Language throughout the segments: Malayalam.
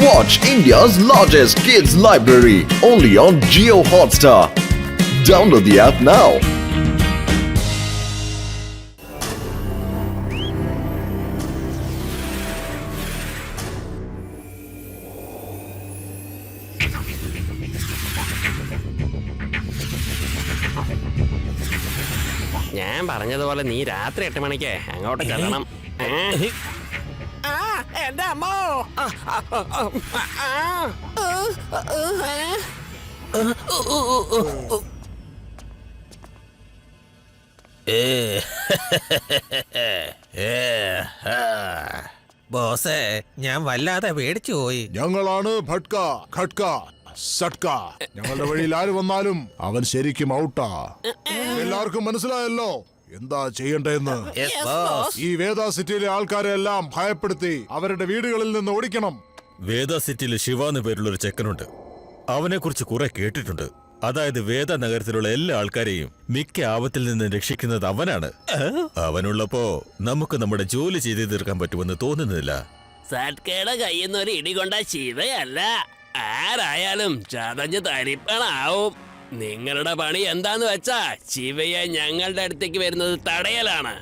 Watch India's largest kids library only on Jio Hotstar. Download the app now. ഞാൻ പറഞ്ഞതുപോലെ നീ രാത്രി 8 മണിക്ക് അങ്ങോട്ട് ചെല്ലണം. എന്റെ അമ്മോ. ബോസേ, ഞാൻ വല്ലാതെ പേടിച്ചു പോയി. ഞങ്ങളാണ് ഭട്ക, ഖട്ക, സട്ക. ഞങ്ങളുടെ വഴിയിൽ ആര് വന്നാലും അവൻ ശരിക്കും ഔട്ടാ. എല്ലാവർക്കും മനസ്സിലായല്ലോ എന്താ ചെയ്യണ്ടെന്ന്. ഈ വേദ സിറ്റിയിലെ ആൾക്കാരെ എല്ലാം ഭയപ്പെടുത്തി അവരുടെ വീടുകളിൽ നിന്ന് ഓടിക്കണം. വേദ സിറ്റിയിൽ ശിവാന്ന് പേരുള്ള ഒരു ചെക്കനുണ്ട്. അവനെ കുറിച്ച് കുറെ കേട്ടിട്ടുണ്ട്. അതായത് വേദ നഗരത്തിലുള്ള എല്ലാ ആൾക്കാരെയും മിക്ക ആപത്തിൽ നിന്ന് രക്ഷിക്കുന്നത് അവനാണ്. അവനുള്ളപ്പോ നമുക്ക് നമ്മുടെ ജോലി ചെയ്തു തീർക്കാൻ പറ്റുമെന്ന് തോന്നുന്നില്ല. സട്കയുടെ കയ്യിൽ നിന്ന് ഒരു ഇടി കൊണ്ട ശിവയല്ല, ആരായാലും ചതഞ്ഞ് തരിപ്പണാവും. നിങ്ങളുടെ പണി എന്താന്ന് വെച്ചാ ശിവയെ ഞങ്ങളുടെ അടുത്തേക്ക് വരുന്നത് തടയലാണ്.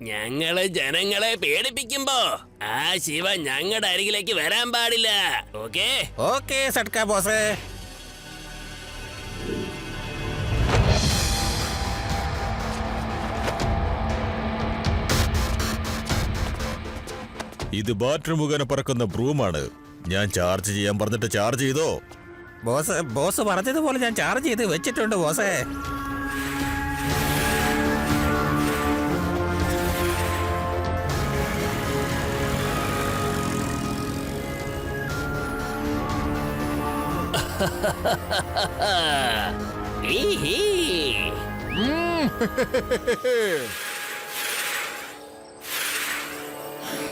ഞങ്ങള് ജനങ്ങളെ പേടിപ്പിക്കുമ്പോ ആ ശിവ ഞങ്ങളുടെ അരികിലേക്ക് വരാൻ പാടില്ല. ഓക്കേ? ഓക്കേ സട്ക ബോസേ. ഇത് ബാറ്ററി മുഖേന പറക്കുന്ന ബ്രൂമാണ്. ഞാൻ ചാർജ് ചെയ്യാൻ പറഞ്ഞിട്ട് ചാർജ് ചെയ്തോ? ബോസ് പറഞ്ഞതുപോലെ ഞാൻ ചാർജ് ചെയ്ത് വെച്ചിട്ടുണ്ട് ബോസേ.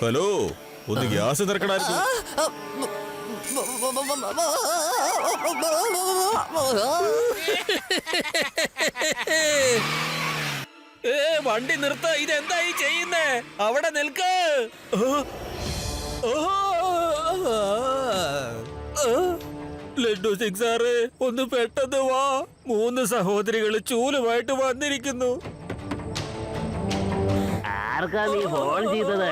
ഹലോ, ഒന്ന് ഗ്യാസ് നിറക്കണായിരുന്നു. വണ്ടി നിർത്ത. ഇതെന്തായി ചെയ്യുന്നേ? അവിടെ നിൽക്ക്. ലഡ്ഡു സിംഗ് സാറ്, ഒന്ന് പെട്ടെന്ന് വാ. 3 സഹോദരികൾ ചൂലുമായിട്ട് വന്നിരിക്കുന്നു. ആർക്കാ നീ ഫോൺ ചെയ്തത്?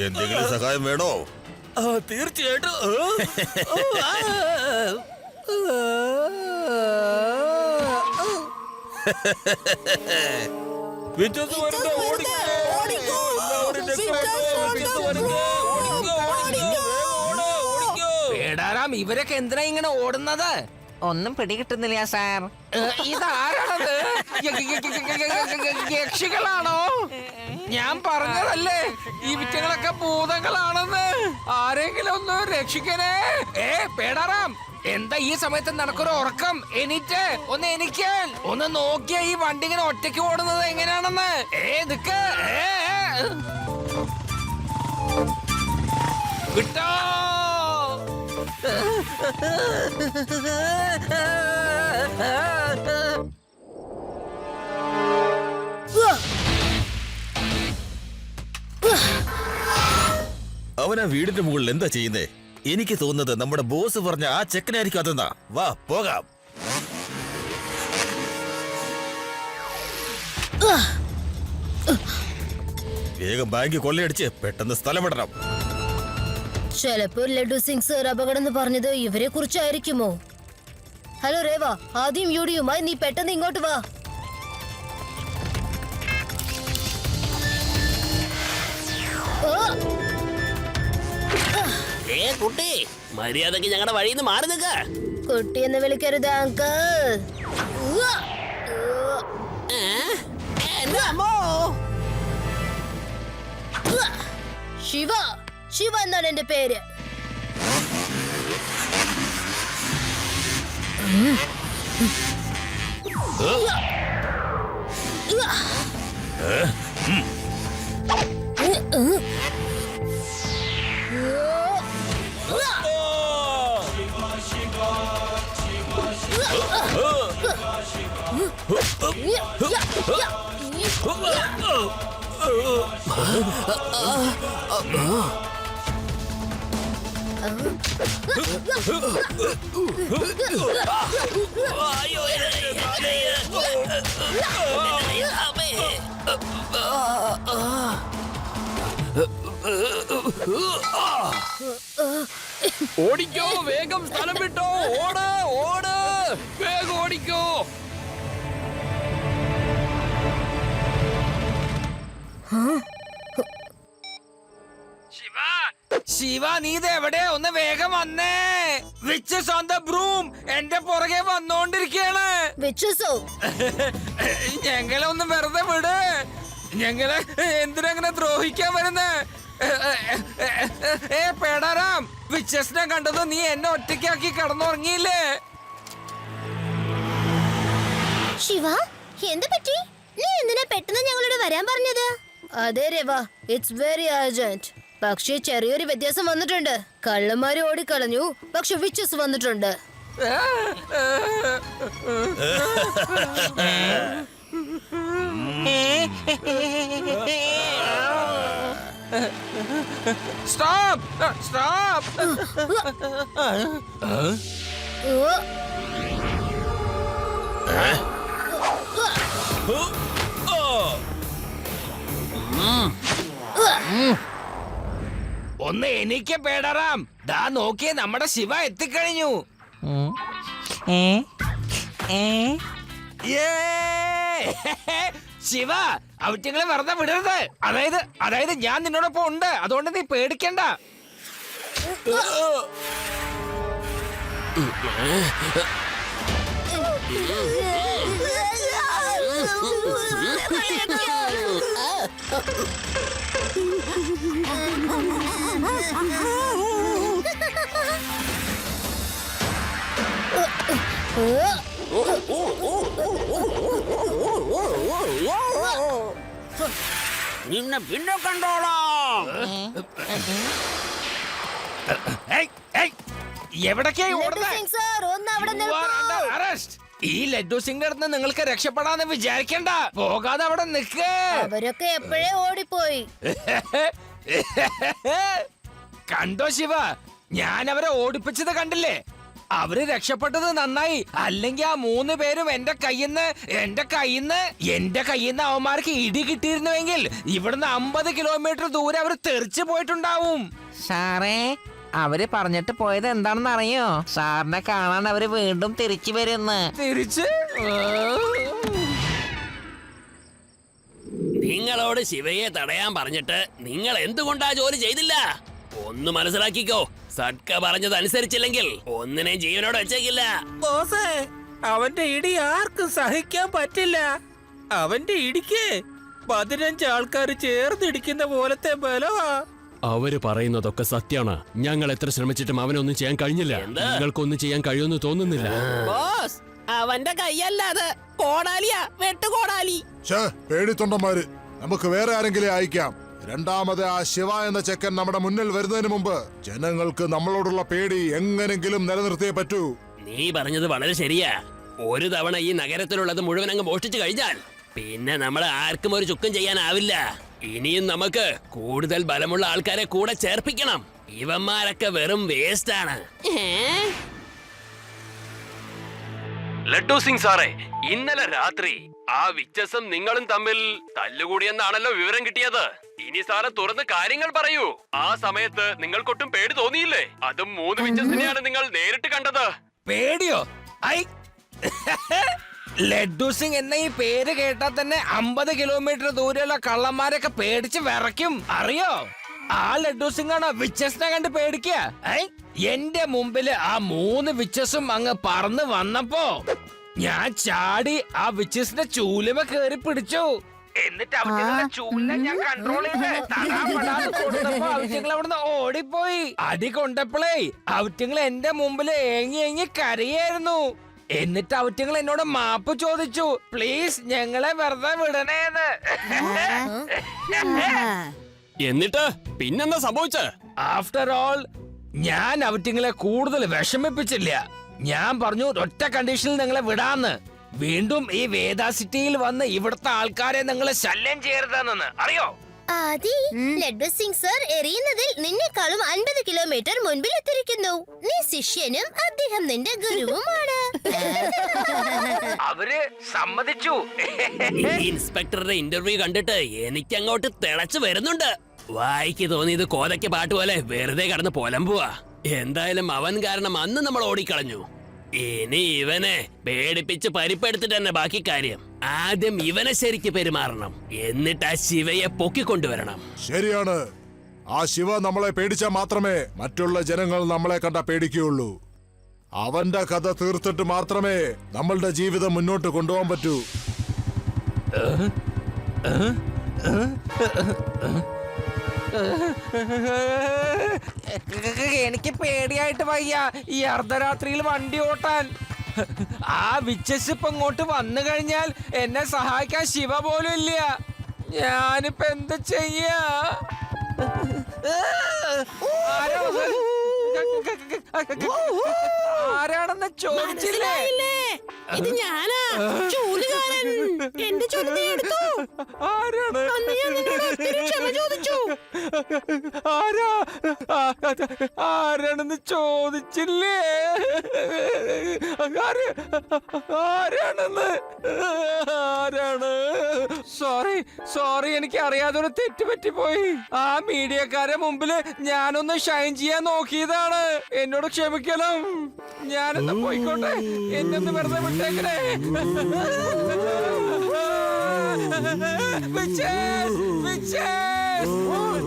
എന്തെങ്കിലും സഹായം വേണോ? തീർച്ചയായിട്ടും. ഇവരൊക്കെ എന്തിനാ ഇങ്ങനെ ഓടുന്നത്? ഒന്നും പിടികിട്ടുന്നില്ല സാർ. ഇതാരാണത്? യക്ഷികളാണോ? ഞാൻ പറഞ്ഞതല്ലേ ഈ വിറ്റങ്ങളൊക്കെ ഭൂതങ്ങളാണെന്ന്. ആരെങ്കിലും ഒന്ന് രക്ഷിക്കണേ. പേടാറാം, എന്താ ഈ സമയത്ത് നടക്കൊരു ഉറക്കം? എനിക്ക് ഒന്ന് നോക്കിയ ഈ വണ്ടി ഇങ്ങനെ ഒറ്റയ്ക്ക് ഓടുന്നത് എങ്ങനെയാണെന്ന്. നിക്ക്. വിട്ടോ. അവനാ വീടിന്റെ മുകളിൽ എന്താ ചെയ്യുന്നേ? എനിക്ക് തോന്നുന്നത് നമ്മുടെ ബോസ് പറഞ്ഞ ആ ചെക്കനായിരിക്കും അതെന്നാ. വാ പോകാം. വേഗം ബാങ്ക് കൊള്ളയടിച്ച് പെട്ടെന്ന് സ്ഥലം വിടണം. ചിലപ്പോ ലഡു സിംഗ് സർ അപകടം എന്ന് പറഞ്ഞത് ഇവരെ കുറിച്ചായിരിക്കുമോ? ഹലോ രേവ, ആദ്യം യുഡിയുമായി നീ പെട്ടെന്ന് ഇങ്ങോട്ട് വാ. കുട്ടി, മര്യാദക്ക് ഞങ്ങളുടെ വഴിയിൽ നിന്ന് മാറി നിൽക്ക. കുട്ടി എന്ന് വിളിക്കരുത് അങ്കിൾ. ശിവ, ശിവ എന്നാണ് എന്റെ പേര്. ഓടിക്കോ, വേഗം സ്ഥലം വിട്ടോ, ഓട് ഓട്, വേഗം ഓടിക്കോ. ശിവ, നീ ഇത് എവിടെ? ഒന്ന് വേഗം വന്നേ. വിച്ചസ് ഓൺ ദ ബ്രൂം എന്റെ പുറകെ വന്നോണ്ടിരിക്കയാണ്. വിച്ചസോ? ഞങ്ങളെ ഒന്ന് വെറുതെ വിട്. ഞങ്ങളെ എന്തിനങ്ങനെ ദ്രോഹിക്കാൻ വരുന്നേ? പേടാറാം, വിച്ചസിനെ കണ്ടത് നീ എന്നെ ഒറ്റയ്ക്കാക്കി കടന്നുറങ്ങിയില്ലേ? ശിവ, എന്ത് പറ്റി? നീ എന്തിനാ പെട്ടെന്ന് ഞങ്ങളോട് വരാൻ പറഞ്ഞത്? അതെ രവ, ഇറ്റ്സ് വെരി അർജന്റ്. പക്ഷേ ചെറിയൊരു വ്യത്യാസം വന്നിട്ടുണ്ട്. കള്ളന്മാര് ഓടിക്കളഞ്ഞു, പക്ഷെ വിച്ചസ് വന്നിട്ടുണ്ട്. Stop, stop. ഒന്ന് എനിക്ക് പേടറാം. ദാ നോക്കിയേ, നമ്മുടെ ശിവ എത്തിക്കഴിഞ്ഞു. ശിവ, അവറ്റങ്ങളെ വെറുതെ വിടരുത്. അതായത് ഞാൻ നിന്നോടൊപ്പം ഉണ്ട്, അതുകൊണ്ട് നീ പേടിക്കണ്ട. നിന്നെ പിന്നെ കണ്ടോളാം. എവിടൊക്കെയായി ഓടുന്നേ? സർ, ഒന്ന് അവിടെ You are under arrest. ഈ ലഡ്ഡു സിംഗിന്റെ അടുത്ത് നിങ്ങൾക്ക് രക്ഷപ്പെടാന്ന് വിചാരിക്കണ്ട. പോകാതെ അവിടെ നിൽക്ക്. അവരൊക്കെ എപ്പോഴേ ഓടിപ്പോയി. കണ്ടോ ശിവ, ഞാൻ അവരെ ഓടിപ്പിച്ചത് കണ്ടില്ലേ? അവര് രക്ഷപ്പെട്ടത് നന്നായി. അല്ലെങ്കിൽ ആ 3 പേരും എന്റെ കയ്യിന്ന് അവന്മാർക്ക് ഇടി കിട്ടിയിരുന്നുവെങ്കിൽ ഇവിടുന്ന് 50 കിലോമീറ്റർ ദൂരെ അവർ തെറിച്ചു പോയിട്ടുണ്ടാവും. സാറേ, അവര് പറഞ്ഞിട്ട് പോയത് എന്താണെന്ന് അറിയോ? സാറിനെ കാണാൻ അവര് വീണ്ടും തിരിച്ചു വരുന്ന്. തിരിച്ച് നിങ്ങളോട് ശിവയെ തടയാൻ പറഞ്ഞിട്ട് നിങ്ങൾ എന്തുകൊണ്ടാ ജോലി ചെയ്തില്ല? ഒന്ന് മനസ്സിലാക്കിക്കോ. സഡ്ക പറഞ്ഞത് അനുസരിച്ചില്ലെങ്കിൽ ഒന്നിനെയും ജീവനോട് വെച്ചേക്കില്ല. ബോസേ, അവന്റെ ഇടി ആർക്കും സഹിക്കാൻ പറ്റില്ല. അവന്റെ ഇടിക്ക് 15 ആൾക്കാർ ചേർന്നിടിക്കുന്ന പോലത്തെ ബലമാ. അവര് പറയുന്നതൊക്കെ സത്യാണ്. ഞങ്ങൾ എത്ര ശ്രമിച്ചിട്ടും അവനൊന്നും ചെയ്യാൻ കഴിഞ്ഞില്ല. നിങ്ങൾക്കൊന്നും ചെയ്യാൻ കഴിയുമെന്ന് തോന്നുന്നില്ല. ബോസ്, അവന്റെ കൈയല്ലാതെ കോടാലിയാ, വെട്ടുകോടാലി. പേടിത്തൊണ്ടന്മാര്, നമുക്ക് വേറെ ആരെങ്കിലും അയക്കാം. രണ്ടാമത് ആ ശിവ എന്ന ചെക്കൻ നമ്മുടെ മുന്നിൽ വരുന്നതിന് മുമ്പ് ജനങ്ങൾക്ക് നമ്മളോടുള്ള പേടി എങ്ങനെങ്കിലും നിലനിർത്തിയേ പറ്റൂ. നീ പറഞ്ഞത് വളരെ ശരിയാ. ഒരു തവണ ഈ നഗരത്തിലുള്ളത് മുഴുവൻ അങ്ങ് മോഷ്ടിച്ചു കഴിഞ്ഞാൽ പിന്നെ നമ്മൾ ആർക്കും ഒരു ചുക്കും ചെയ്യാനാവില്ല. ഇനിയും നമുക്ക് കൂടുതൽ ബലമുള്ള ആൾക്കാരെ കൂടെ ചേർപ്പിക്കണം. ഇവന്മാരൊക്കെ വെറും വേസ്റ്റ് ആണ്. ലഡ്ഡു സിംഗ് സാറേ, ഇന്നലെ രാത്രി ആ വിച്ചസും നിങ്ങളും തമ്മിൽ തല്ലുകൂടിയെന്നാണല്ലോ വിവരം കിട്ടിയത്. ഇനി സാറ് തുറന്ന് കാര്യങ്ങൾ പറയൂ. ആ സമയത്ത് നിങ്ങൾക്കൊട്ടും പേടി തോന്നിയില്ലേ? അതും 3 വിച്ചസിനെയാണ് നിങ്ങൾ നേരിട്ട് കണ്ടത്. പേടിയോ? ലഡ്ഡു സിംഗ് എന്ന ഈ പേര് കേട്ടാൽ തന്നെ 50 കിലോമീറ്റർ ദൂരെയുള്ള കള്ളന്മാരൊക്കെ പേടിച്ച് വിറയ്ക്കും, അറിയോ? ആ ലഡ്ഡു സിംഗ് ആണോ വിച്ചസിനെ കണ്ട് പേടിക്കുക? എന്റെ മുമ്പില് ആ 3 വിച്ചസും അങ്ങ് പറന്ന് വന്നപ്പോ ഞാൻ ചാടി ആ വിച്ചസിന്റെ ചൂലുമ കേറി പിടിച്ചു. എന്നിട്ട് അവറ്റങ്ങളുടെ ചൂലിനെ ഞാൻ കൺട്രോൾ ചെയ്ത് അവറ്റങ്ങൾ അവിടുന്ന് ഓടിപ്പോയി. അടി കൊണ്ടപ്പോഴേ അവറ്റങ്ങൾ എന്റെ മുമ്പിൽ ഏങ്ങി കരയായിരുന്നു. എന്നിട്ട് അവറ്റങ്ങൾ എന്നോട് മാപ്പ് ചോദിച്ചു. പ്ലീസ് ഞങ്ങളെ വെറുതെ വിടണേന്ന്. എന്നിട്ട് പിന്നെന്താ സംഭവിച്ച? ആഫ്റ്റർ ഓൾ ഞാൻ അവറ്റങ്ങളെ കൂടുതൽ വിഷമിപ്പിച്ചില്ല. ഞാൻ പറഞ്ഞു ഒറ്റ കണ്ടീഷനിൽ നിങ്ങളെ വിടാന്ന്. വീണ്ടും ഈ വേദ സിറ്റിയിൽ വന്ന് ഇവിടുത്തെ ആൾക്കാരെ നിങ്ങളെ ശല്യം ചെയ്യരുതെന്ന്. അറിയോ? ആദി, ലഡ്ഡു സിംഗ് സർ എറിയുന്നതിൽ നിന്നെക്കാളും 50 കിലോമീറ്റർ മുൻപിൽ എത്തിയിരിക്കുന്നു. നീ ശിഷ്യനും അദ്ദേഹം നിന്റെ ഗുരുവുമാണ്. അവര് സമ്മതിച്ചു. ഈ ഇൻസ്പെക്ടറുടെ ഇന്റർവ്യൂ കണ്ടിട്ട് എനിക്ക് അങ്ങോട്ട് തിളച്ചു വരുന്നുണ്ട്. വായിക്ക് തോന്നിയത് കോതയ്ക്ക് പാട്ട് പോലെ വെറുതെ കടന്ന് പോലമ്പുവാ. എന്തായാലും അവൻ കാരണം അന്ന് നമ്മൾ ഓടിക്കളഞ്ഞു. ഇനി ഇവനെ പേടിപ്പിച്ച് പരിപ്പെടുത്തിട്ട് തന്നെ ബാക്കി കാര്യം. ആദ്യം ഇവനെ ശരിക്ക് പെരുമാറണം, എന്നിട്ട് ആ ശിവയെ പൊക്കിക്കൊണ്ടുവരണം. ശരിയാണ്. ആ ശിവ നമ്മളെ പേടിച്ചാൽ മാത്രമേ മറ്റുള്ള ജനങ്ങൾ നമ്മളെ കണ്ട പേടിക്കുകയുള്ളൂ. അവന്റെ കഥ തീർത്തിട്ട് മാത്രമേ നമ്മളുടെ ജീവിതം മുന്നോട്ട് കൊണ്ടുപോകാൻ പറ്റൂ. എനിക്ക് പേടിയായിട്ട് വയ്യ ഈ അർദ്ധരാത്രിയിൽ വണ്ടി ഓട്ടാൻ. ആ വിച്ചസ് ഇപ്പൊ ഇങ്ങോട്ട് വന്നു കഴിഞ്ഞാൽ എന്നെ സഹായിക്കാൻ ശിവ പോലും ഇല്ല. ഞാനിപ്പോ എന്ത് ചെയ്യാ? ആരാണെന്ന് ചോദിച്ചില്ലേ? ഇത് ഞാനാ, ചൂലുകാരൻ. എന്റെ ചുമ നീ എടുത്തു. ആരാണ്? അന്ന് ഞാൻ നിന്നോട് ഒത്തിരി ക്ഷമ ചോദിച്ചു. ആരാണെന്ന് ചോദിച്ചില്ലേ? ആരാണെന്ന്? ആരാണ്? സോറി എനിക്ക് അറിയാതെ ഒരു തെറ്റ് പറ്റിപ്പോയി. ആ മീഡിയക്കാരെ മുമ്പില് ഞാനൊന്ന് ഷൈൻ ചെയ്യാൻ നോക്കിയതാണ്. എന്നോട് ക്ഷമിക്കണം. ഞാനൊന്ന് പോയിക്കോട്ടെ. എന്നൊന്ന് വെറുതെ വിട്ടേക്കണേ.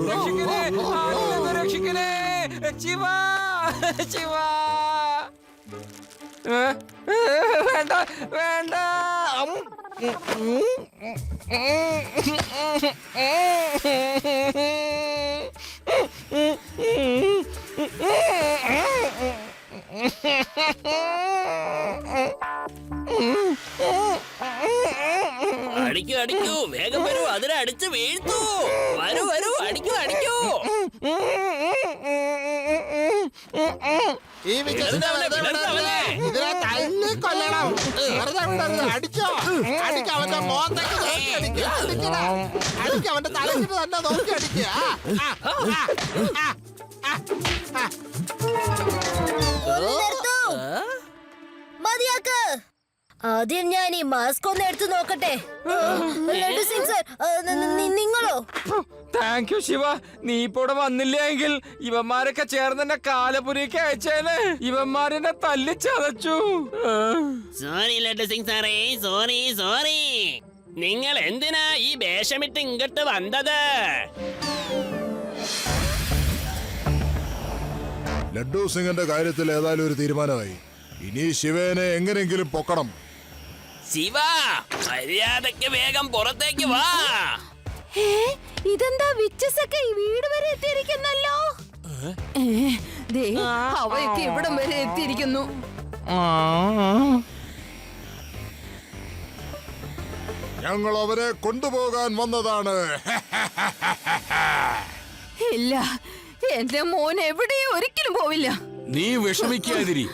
രക്ഷിക്കണേ, രക്ഷിക്കണേ. ശിവ, ശിവ. വേണ്ട വേണ്ട. അടിക്കൂ അടിക്കൂ, വേഗം വരൂ, അതിനെ അടിച്ച് വീഴ്ത്തു. വരൂ വരൂ, അടിക്കൂ അടിക്കൂ. ഈ വിജയസിനെ വെറുതെ വിടരുത്. ഇതിനെ തല്ലിക്കൊല്ലണം. വെറുതെ വിടരുത്. അടിച്ചോ, അടിക്ക്. അവന്റെ മോന്തയ്ക്ക് നോക്കി അടിക്കുക. അടിക്കടാ, അടിക്ക്. അവന്റെ തലക്കിട്ട് തന്നെ നോക്കി അടിക്കുക. നിർത്തൂ. മതിയാക്ക്. ആദ്യം ഞാൻ ഈ മാസ്ക് ഒന്ന് എടുത്തു നോക്കട്ടെ. ലഡ്ഡു സിംഗ് സർ, നിങ്ങളോ? Thank you Shiva. നീ ഇപ്പൊ ഇവിടെ വന്നില്ലെങ്കിൽ ഇവന്മാരൊക്കെ ചേർന്ന് എന്നെ കാലപുരിക്ക് അയച്ചേനെ. ഇവന്മാരെന്നെ തല്ലിച്ചതച്ചു. സോറി ലഡ്ഡു സിംഗ് സാറേ, സോറി. നിങ്ങൾ എന്തിനാ ഈ വേഷമിട്ട് ഇങ്ങോട്ട് വന്നത്? ലഡ്ഡു സിംഗിന്റെ കാര്യത്തിൽ ഏതായാലും ഒരു തീരുമാനമായി. ഇനി ശിവേനെ എങ്ങനെയെങ്കിലും പൊക്കണം. ശിവ, മര്യാദക്ക് വേഗം പുറത്തേക്ക് വാ. ഇതെന്താ വിച്ചസൊക്കെ ഈ വീട് വരെ എത്തിയിരിക്കുന്നല്ലോ. അവയൊക്കെ ഇവിടം വരെ എത്തിയിരിക്കുന്നു. ഞങ്ങൾ അവരെ കൊണ്ടുപോകാൻ വന്നതാണ്. ഇല്ല, എന്റെ മോൻ എവിടെയും ഒരിക്കലും പോവില്ല. നീ വിഷമിക്കാതിരി.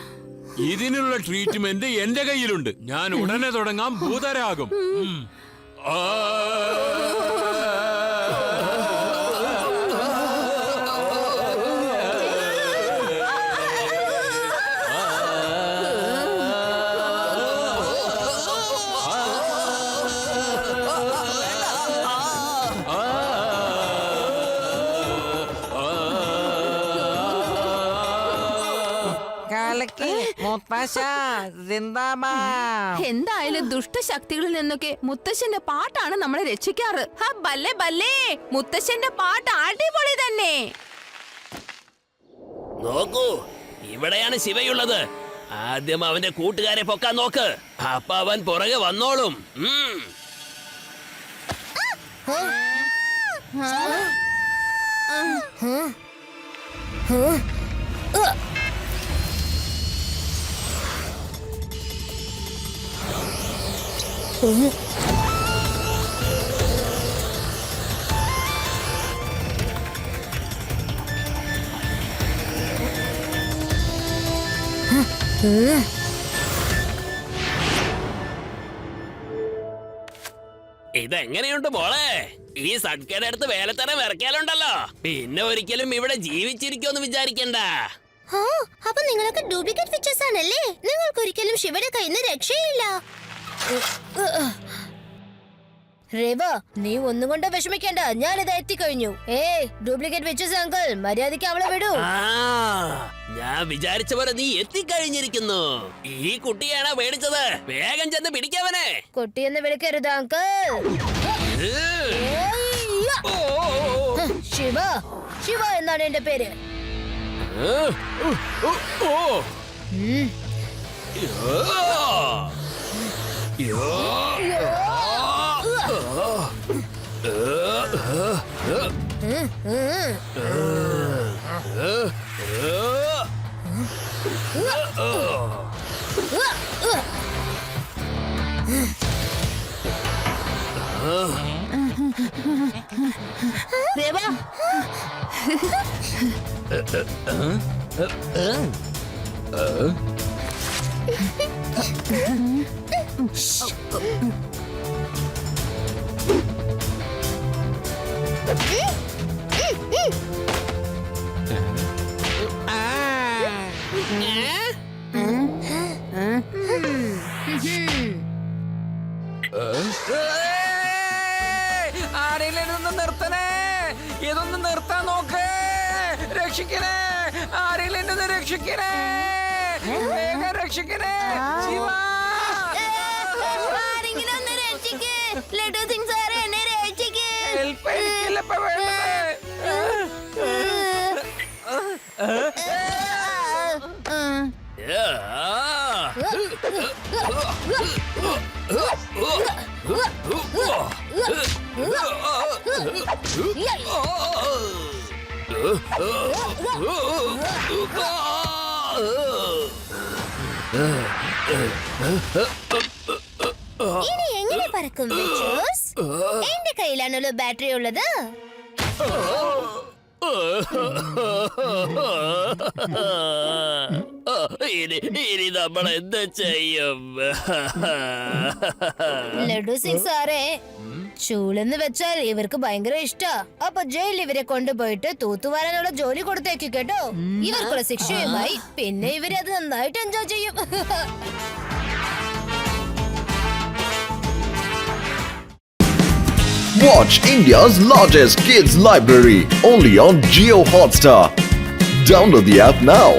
ഇതിനുള്ള ട്രീറ്റ്മെന്റ് എന്റെ കയ്യിലുണ്ട്. ഞാൻ ഉടനെ തുടങ്ങാം. ഭൂതരാകും. എന്തായാലും ദുഷ്ടശക്തികളിൽ നിന്നൊക്കെ മുത്തശ്ശന്റെ പാട്ടാണ് നമ്മളെ രക്ഷിക്കാറ്. ബല്ലേ ബല്ലേ, മുത്തശ്ശന്റെ പാട്ട് അടിപൊളി തന്നെ. നോക്കൂ, ഇവിടെയാണ് ശിവയുള്ളത്. ആദ്യം അവന്റെ കൂട്ടുകാരെ പൊക്കാൻ നോക്ക്. അപ്പൊ അവൻ പുറകെ വന്നോളും. ഇതെങ്ങനെയുണ്ട് മോളെ? ഈ സഡ്കയുടെ അടുത്ത് വേലത്തരം ഇറക്കിയാലുണ്ടല്ലോ പിന്നെ ഒരിക്കലും ഇവിടെ ജീവിച്ചിരിക്കുമെന്ന് വിചാരിക്കണ്ട. ആ, അപ്പൊ നിങ്ങളൊക്കെ ഡ്യൂപ്ലിക്കേറ്റ് ഫിച്ചേഴ്സ് ആണല്ലേ? നിങ്ങൾക്ക് ഒരിക്കലും ശിവയുടെ കയ്യിൽ നിന്ന് രക്ഷയില്ല. രേവ, നീ ഒന്നും കൊണ്ട് വിഷമിക്കണ്ട, ഞാനിത് എത്തിക്കഴിഞ്ഞു. ഡ്യൂപ്ലിക്കേറ്റ് ഫിച്ചേഴ്സ് അങ്കിൾ, മര്യാദയ്ക്ക് അവളെ വിടൂ. ഞാൻ വിചാരിച്ച പോലെ നീ എത്തിക്കഴിഞ്ഞിരിക്കുന്നു. ഈ കുട്ടിയാണോ പേടിച്ചത്? വേഗം ചെന്ന് പിടിക്കവനെ. കുട്ടിയെന്ന് വിളിക്കരുത് അങ്കിൾ. ശിവ, ശിവ എന്നാണ് എന്റെ പേര്. ദേവാ, ആരെങ്കിലും ഇതൊന്ന് നിർത്തണേ, ഇതൊന്ന് നിർത്താൻ നോക്ക്. രക്ഷിക്കണേ, ആരെങ്കിലും എന്നെ ഒന്ന് രക്ഷിക്കണേ, വേഗം രക്ഷിക്കണേ. ശിവ, ആരെങ്കിലും ഒന്ന് രക്ഷിക്ക്. ലഡു സിംഗ് സാറേ, എന്നെ രക്ഷിക്ക്. ഹെൽപ്പ് എനിക്കില്ല ഇപ്പൊ വേണ്ടത്. ഇനി എങ്ങനെ പറക്കും വിച്ചൂസ്? എന്റെ കയ്യിലാണല്ലോ ബാറ്ററി ഉള്ളത്. ഇനി നമ്മൾ എന്ത് ചെയ്യും? ലഡു സിംഗ് സാറേ, ചൂളെന്ന് വെച്ചാൽ ഇവർക്ക് ഭയങ്കര ഇഷ്ടാ. അപ്പൊ ജയിലിൽ ഇവരെ കൊണ്ടുപോയിട്ട് തൂത്തുവാരാനുള്ള ജോലി കൊടുത്തേക്ക് കേട്ടോ. ഇവർക്കുള്ള ശിക്ഷയുമായി പിന്നെ ഇവരത് നന്നായിട്ട് എൻജോയ് ചെയ്യും. Watch India's largest kids library only on Jio Hotstar. Download the app now.